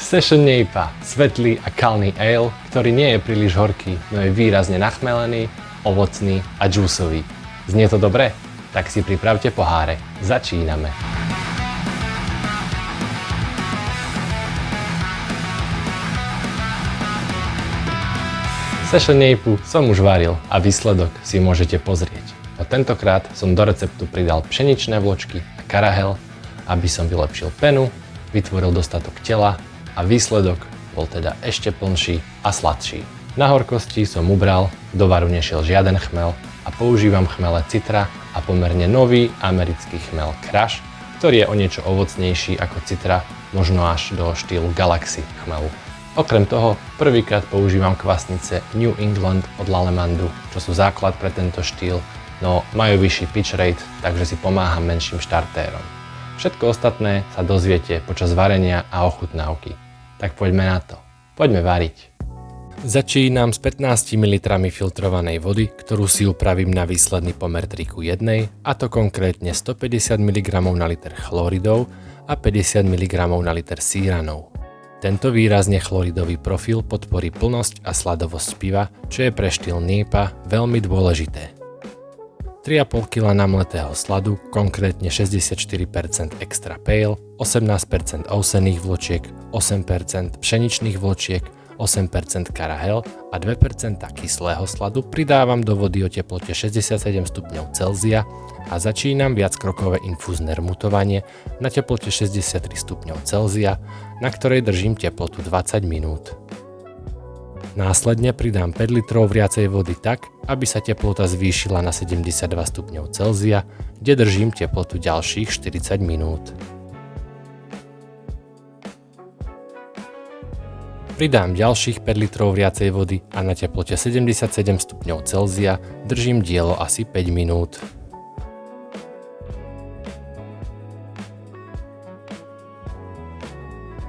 Session NEIPA, svetlý a kalný ale, ktorý nie je príliš horký, no je výrazne nachmelený, ovocný a džúsový. Znie to dobre? Tak si pripravte poháre. Začíname. Session NEIPu som už varil a výsledok si môžete pozrieť. No tentokrát som do receptu pridal pšeničné vločky a karahel, aby som vylepšil penu, vytvoril dostatok tela a výsledok bol teda ešte plnší a sladší. Na horkosti som ubral, do varu nešiel žiaden chmel a používam chmele Citra a pomerne nový americký chmel Crush, ktorý je o niečo ovocnejší ako Citra, možno až do štýlu Galaxy chmelu. Okrem toho, prvýkrát používam kvasnice New England od Lallemandu, čo sú základ pre tento štýl, no majú vyšší pitch rate, takže si pomáham menším štartérom. Všetko ostatné sa dozviete počas varenia a ochutnávky. Tak poďme na to. Poďme variť. Začínam s 15 ml filtrovanej vody, ktorú si upravím na výsledný pomer 3:1, a to konkrétne 150 mg na liter chloridov a 50 mg na liter síranov. Tento výrazne chloridový profil podporí plnosť a sladovosť piva, čo je pre štýl NEIPA veľmi dôležité. 3,5 kg namletého sladu, konkrétne 64% extra pale, 18% ovsených vločiek, 8% pšeničných vločiek, 8% karahel a 2% kyslého sladu pridávam do vody o teplote 67 stupňov Celzia a začínam viackrokové infúzne rmutovanie na teplote 63 stupňov Celzia, na ktorej držím teplotu 20 minút. Následne pridám 5 litrov vriacej vody tak, aby sa teplota zvýšila na 72 stupňov Celzia, kde držím teplotu ďalších 40 minút. Pridám ďalších 5 litrov vriacej vody a na teplote 77 stupňov Celzia držím dielo asi 5 minút.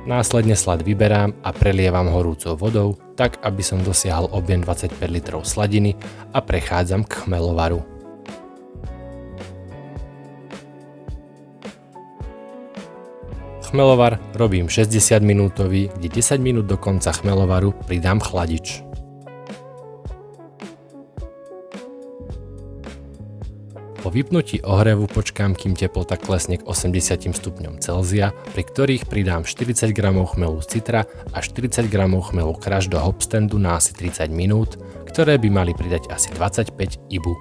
Následne slad vyberám a prelievam horúcou vodou, tak aby som dosiahol objem 25 litrov sladiny a prechádzam k chmelovaru. Chmelovar robím 60 minútový, kde 10 minút do konca chmelovaru pridám chladič. Po vypnutí ohrevu počkám, kým teplota klesne k 80 stupňom Celzia, pri ktorých pridám 40 g chmelu Citra a 40 g chmelu Crush do hopstandu na asi 30 minút, ktoré by mali pridať asi 25 IBU.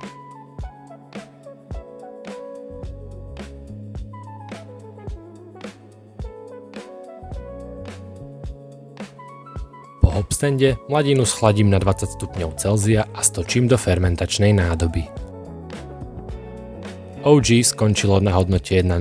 Po hopstande mladinu schladím na 20 stupňov Celzia a stočím do fermentačnej nádoby. OG skončilo na hodnote 1,040.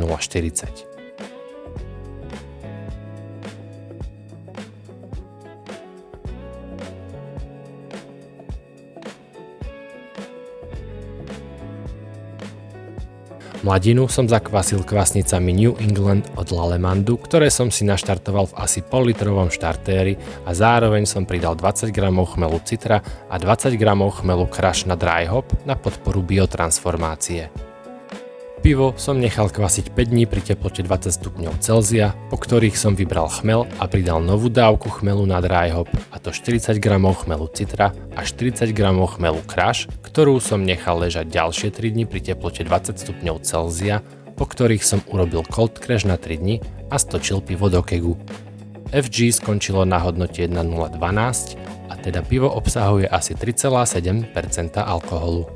Mladinu som zakvasil kvasnicami New England od Lallemandu, ktoré som si naštartoval v asi pol-litrovom štartéri a zároveň som pridal 20 g chmelu Citra a 20 g chmelu Crush na dry hop na podporu biotransformácie. Pivo som nechal kvasiť 5 dní pri teplote 20 stupňov Celzia, po ktorých som vybral chmel a pridal novú dávku chmelu na dry hop, a to 40 g chmelu Citra a 40 g chmelu Crush, ktorú som nechal ležať ďalšie 3 dní pri teplote 20 stupňov Celzia, po ktorých som urobil cold crash na 3 dní a stočil pivo do kegu. FG skončilo na hodnote 1,012 a teda pivo obsahuje asi 3,7% alkoholu.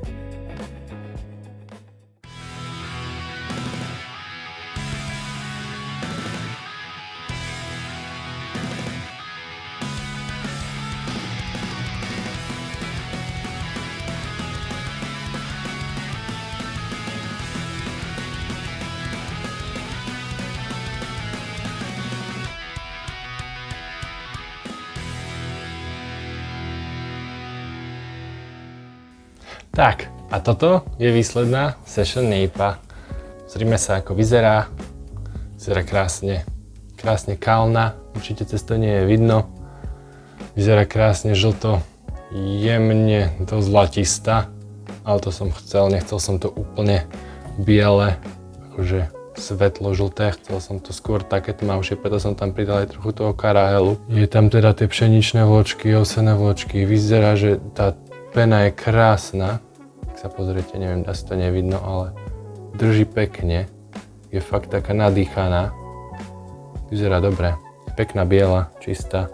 Tak, a toto je výsledná Session NEIPA. Zrime sa, ako vyzerá. Vyzerá krásne kalná, určite cez to nie je vidno. Vyzerá krásne žlto, jemne do zlatista, ale to som chcel, nechcel som to úplne biele, akože svetlo žlté, chcel som to skôr také tmavšie, preto som tam pridal aj trochu toho karahelu. Je tam teda tie pšeničné vločky, ovsené vločky, vyzerá, že tá pena je krásna. Ak sa pozriete, neviem, asi to nevidno, ale drží pekne. Je fakt taká nadýchaná. Vyzerá dobre. Pekná biela, čistá.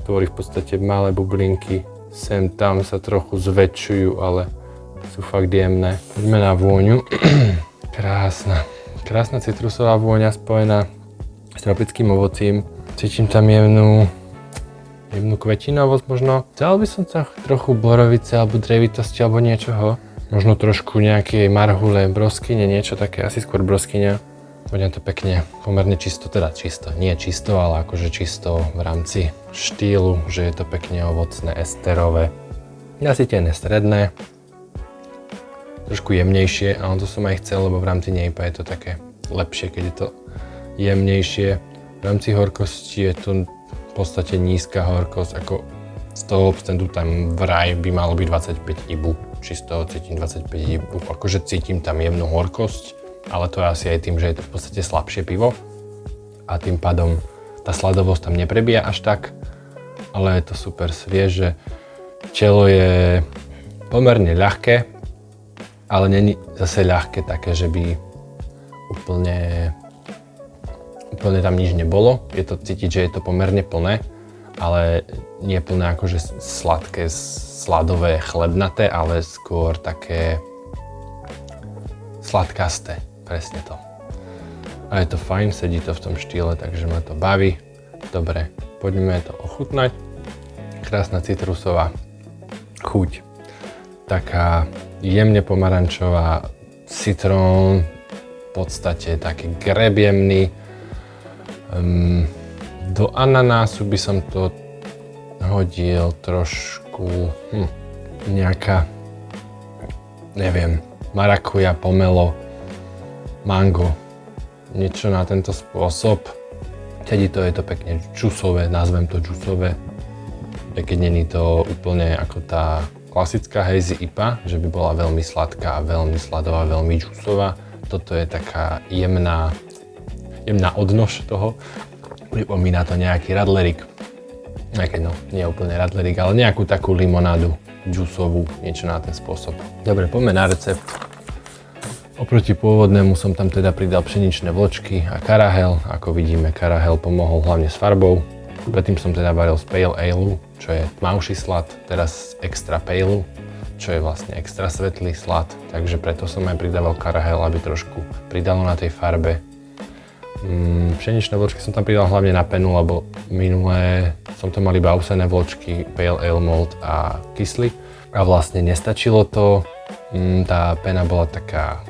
Tvorí v podstate malé bublinky. Sem tam sa trochu zväčšujú, ale sú fakt jemné. Poďme na vôňu. Krásna. Krásna citrusová vôňa spojená s tropickým ovocím. Cítim tam jemnú kvetinovosť možno. Chcel by som sa trochu borovice alebo drevitosti alebo niečoho. Možno trošku nejakej marhule, broskyne, niečo také, asi skôr broskyňa. Voňa to pekne, pomerne čisto, teda čisto, nie čisto, ale akože čisto v rámci štýlu, že je to pekne ovocné, esterové. Nasýtené stredné. Trošku jemnejšie, ale to som aj chcel, lebo v rámci nejpa je to také lepšie, keď je to jemnejšie. V rámci horkosti je to v podstate nízka horkosť, ako z toho obstendu tam vraj by malo byť 25 IBU. Čisto cítim 25 IBU, akože cítim tam jemnú horkosť, ale to je asi aj tým, že je to v podstate slabšie pivo a tým pádom tá sladovosť tam neprebíja až tak, ale je to super svieže. Telo je pomerne ľahké, ale není zase ľahké také, že by úplne tam nič nebolo. Je to cítiť, že je to pomerne plné, ale nie plné akože sladké, sladové, chlebnaté, ale skôr také sladkasté, presne to. A je to fajn, sedí to v tom štýle, takže ma to baví. Dobre, poďme to ochutnať. Krásna citrusová chuť. Taká jemne pomarančová, citrón, v podstate taký grebiemný. Do ananásu by som to hodil trošku nejaká, neviem, marakuja, pomelo, mango, niečo na tento spôsob. Tedy to je to pekne džusové, nazvem to džusové, aj keď není to úplne ako tá klasická hazy IPA, že by bola veľmi sladká, veľmi sladová, veľmi džusová. Toto je taká jemná odnož toho. Pripomína to nejaký radlerik. Aj keď nie úplne radlerik, ale nejakú takú limonádu džusovú, niečo na ten spôsob. Dobre, poďme na recept. Oproti pôvodnému som tam teda pridal pšeničné vločky a karahel. Ako vidíme, karahel pomohol hlavne s farbou. Predtým som teda varil z Pale Ale, čo je tmavší slad, teraz extra Pale, čo je vlastne extra svetlý slad, takže preto som aj pridával karahel, aby trošku pridalo na tej farbe. Pšeničné vločky som tam pridal hlavne na penu, lebo minulé som to mal iba ovsené vločky, Pale Ale Malt a kyslík a vlastne nestačilo to. Tá pena bola taká,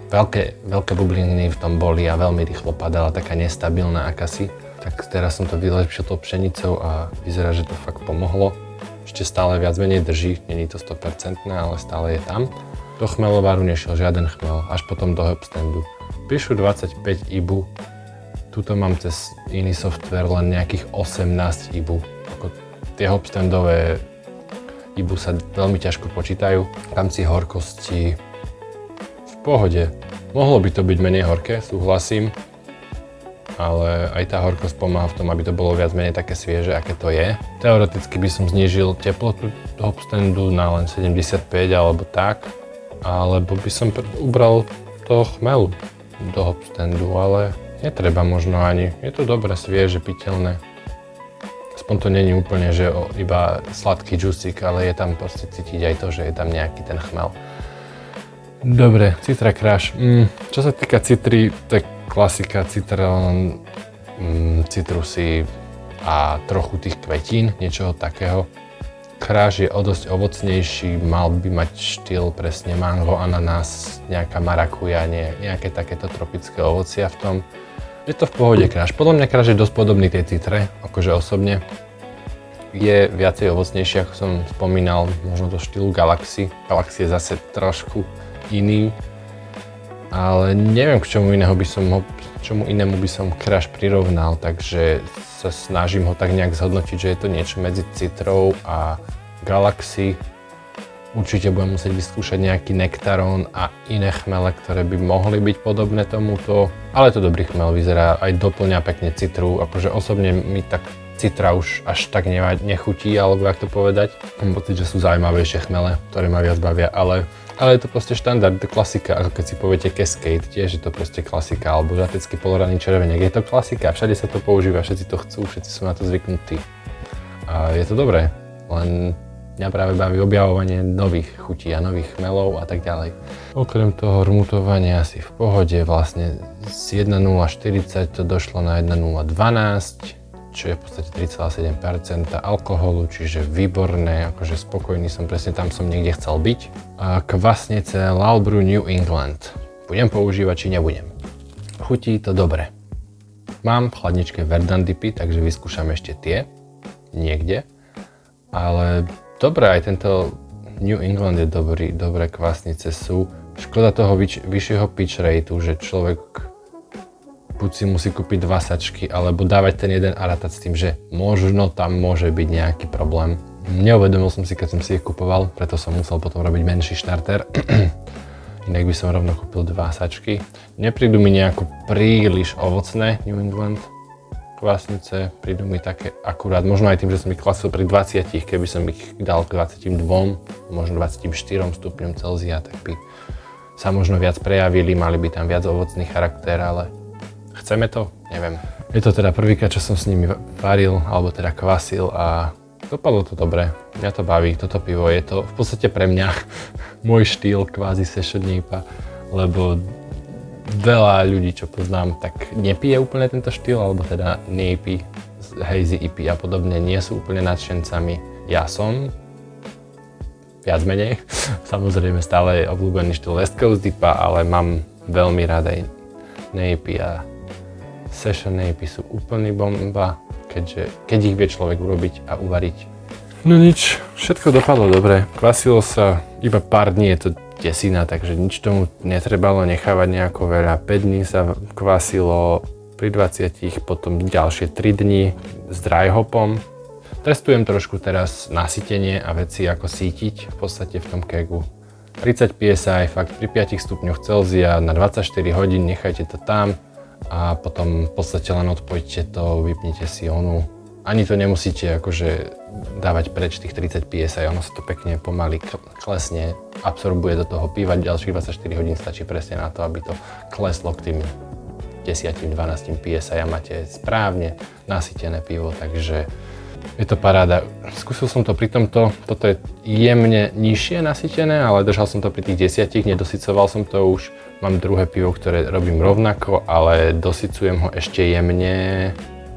veľké bubliny v tom boli a veľmi rýchlo padala, taká nestabilná akási. Tak teraz som to vylepšil tou pšenicou a vyzerá, že to fakt pomohlo. Ešte stále viac menej drží, není to 100%, ale stále je tam. Do chmelovaru nešiel žiaden chmel, až potom do hopstandu. Píšu 25 IBU, tuto mám cez iný software len nejakých 18 IBU. Tie hopstandové IBU sa veľmi ťažko počítajú. V rámci horkosti v pohode. Mohlo by to byť menej horké, súhlasím. Ale aj tá horkosť pomáha v tom, aby to bolo viac menej také svieže, aké to je. Teoreticky by som znížil teplotu hopstandu na len 75 alebo tak, alebo by som ubral toho chmelu do hopstandu, ale netreba možno ani. Je to dobré, svieže, piteľné. Aspoň to není úplne, že iba sladký džusík, ale je tam proste cítiť aj to, že je tam nejaký ten chmel. Dobre, Citra Crush. Čo sa týka citry, tak klasika, citrón, citrusy a trochu tých kvetín, niečoho takého. Crush je o dosť ovocnejší, mal by mať štýl presne mango, ananás, nejaká marakuja, nejaké takéto tropické ovocia v tom. Je to v pohode Crush. Podľa mňa Crush je dosť podobný tej citre, akože osobne. Je viacej ovocnejší, ako som spomínal, možno do štýlu Galaxy. Galaxy je zase trošku iný, ale neviem, k čomu inému by som Crush prirovnal, takže sa snažím ho tak nejak zhodnotiť, že je to niečo medzi citrou a Galaxy. Určite budem musieť vyskúšať nejaký nektarón a iné chmele, ktoré by mohli byť podobné tomuto. Ale to dobrý chmel, vyzerá, aj doplňa pekne citru. Akože osobne mi tak citra už až tak nechutí, alebo jak to povedať. Mám pocit, že sú zaujímavejšie chmele, ktoré ma viac bavia, ale je to proste štandard, to klasika. Ako keď si poviete Cascade, tiež je to proste klasika, alebo žatecký poloraný červeniek. Je to klasika, všade sa to používa, všetci to chcú, všetci sú na to zvyknutí. A je to dobré, len mňa práve baví objavovanie nových chutí a nových chmelov a tak ďalej. Okrem toho rmutovania asi v pohode, vlastne z 1,040 to došlo na 1,012, čo je v podstate 3,7% alkoholu, čiže výborné, akože spokojný som, presne tam som niekde chcel byť. A kvasnice Lalbrew New England. Budem používať, či nebudem. Chutí to dobre. Mám v chladničke Verdandipy, takže vyskúšam ešte tie, niekde, ale dobre, aj tento New England je dobrý, dobré kvasnice sú. Škoda toho vyššieho pitch rateu, že človek buď si musí kúpiť 2 sačky, alebo dávať ten jeden a rátať s tým, že možno tam môže byť nejaký problém. Neuvedomil som si, keď som si ich kupoval, preto som musel potom robiť menší štarter. Inak by som rovno kúpil 2 sačky. Neprídu mi nejako príliš ovocné New England kvasnice, prídu mi také akurát, možno aj tým, že som ich klasil pri 20, keby som ich dal k 22, možno 24 stupňom Celzia, tak by sa možno viac prejavili, mali by tam viac ovocný charakter, ale chceme to? Neviem. Je to teda prvýkrát, čo som s nimi varil, alebo teda kvasil a dopadlo to dobre. Mňa to baví, toto pivo je to v podstate pre mňa môj štýl kvázi session IPA, lebo veľa ľudí, čo poznám, tak nepije úplne tento štýl, alebo teda nepí hazy IPA a podobne, nie sú úplne nadšencami. Ja som viac menej. Samozrejme stále je obľúbený štýl West Coast IPA, ale mám veľmi rád aj NAPI a Session NAPI sú úplný bomba, keď ich vie človek urobiť a uvariť. No nič, všetko dopadlo dobre. Kvasilo sa iba pár dní, je to desina, takže nič tomu netrebalo nechávať nejako veľa. 5 dní sa kvasilo pri 20, potom ďalšie 3 dní s dry hopom. Testujem trošku teraz nasytenie a veci ako sítiť v podstate v tom kegu. 30 psi, fakt pri 5 stupňoch Celzia na 24 hodín, nechajte to tam a potom v podstate len odpojte to, vypnite si onu. Ani to nemusíte akože dávať preč tých 30 psi, ono sa to pekne pomaly klesne, absorbuje do toho piva, ďalších 24 hodín stačí presne na to, aby to kleslo k tým 10-12 psi a máte správne nasytené pivo, takže je to paráda. Skúsil som to pri tomto, toto je jemne nižšie nasytené, ale držal som to pri tých 10, nedosycoval som to už. Mám druhé pivo, ktoré robím rovnako, ale dosycujem ho ešte jemne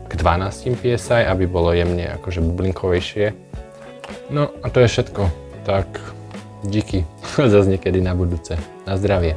k 12 psi, aby bolo jemne akože bublinkovejšie. No a to je všetko. Tak díky. Zas niekedy na budúce. Na zdravie.